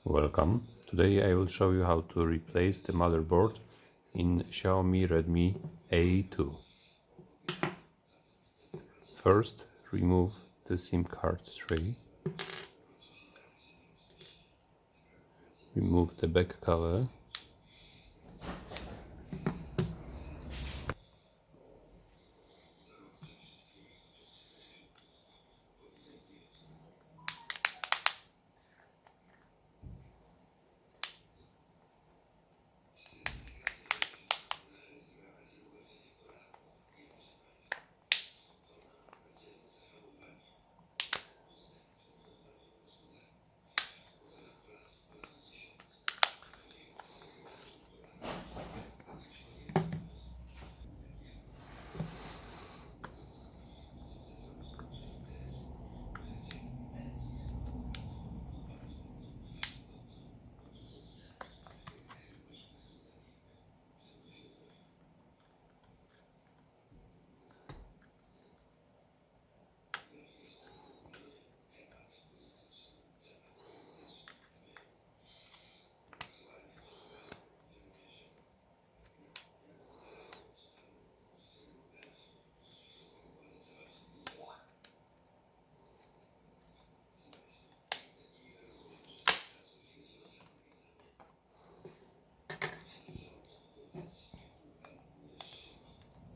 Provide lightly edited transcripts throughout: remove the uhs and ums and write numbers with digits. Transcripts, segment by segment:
Welcome. Today I will show you how to replace the motherboard in Xiaomi Redmi A2. First, remove the SIM card tray. Remove the back cover.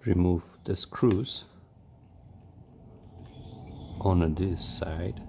Remove the screws on this side.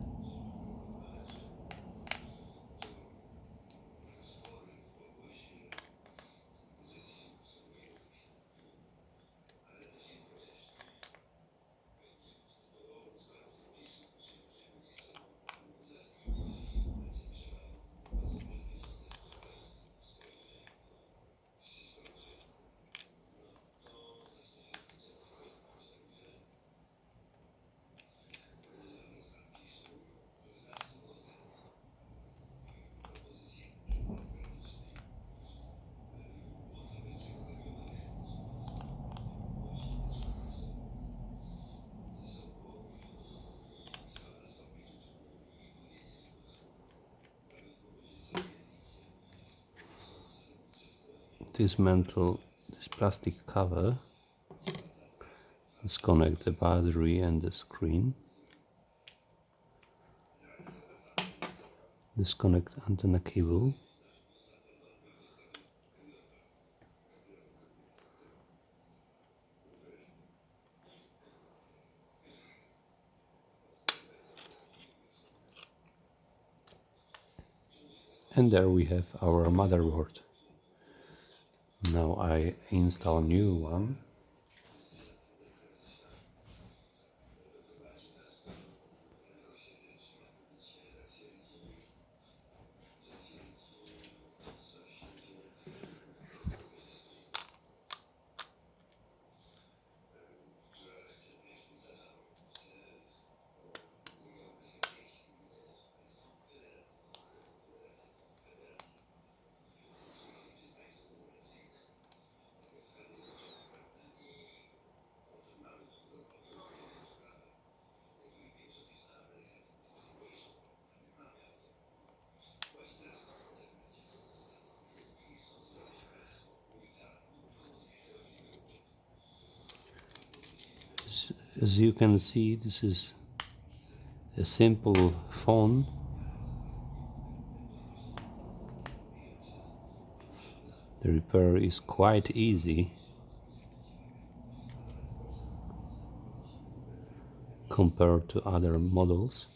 Dismantle this plastic cover. Disconnect the battery and the screen. Disconnect antenna cable. And there we have our motherboard. Now I install new one. As you can see, this is a simple phone. The repair is quite easy compared to other models.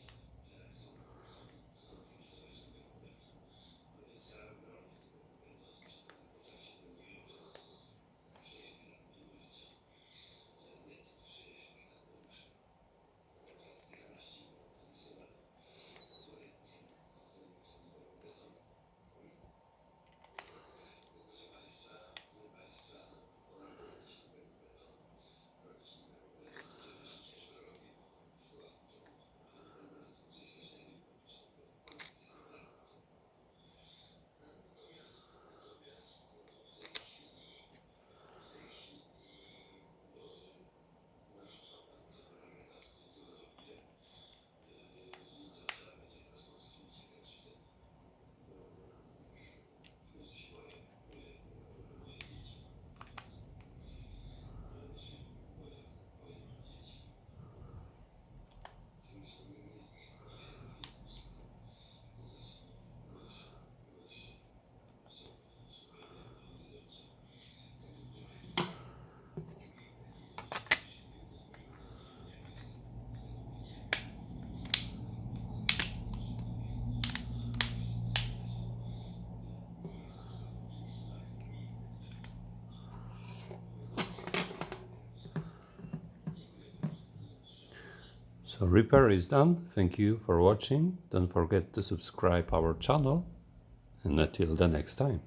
So repair is done. Thank you for watching. Don't forget to subscribe our channel, and until the next time.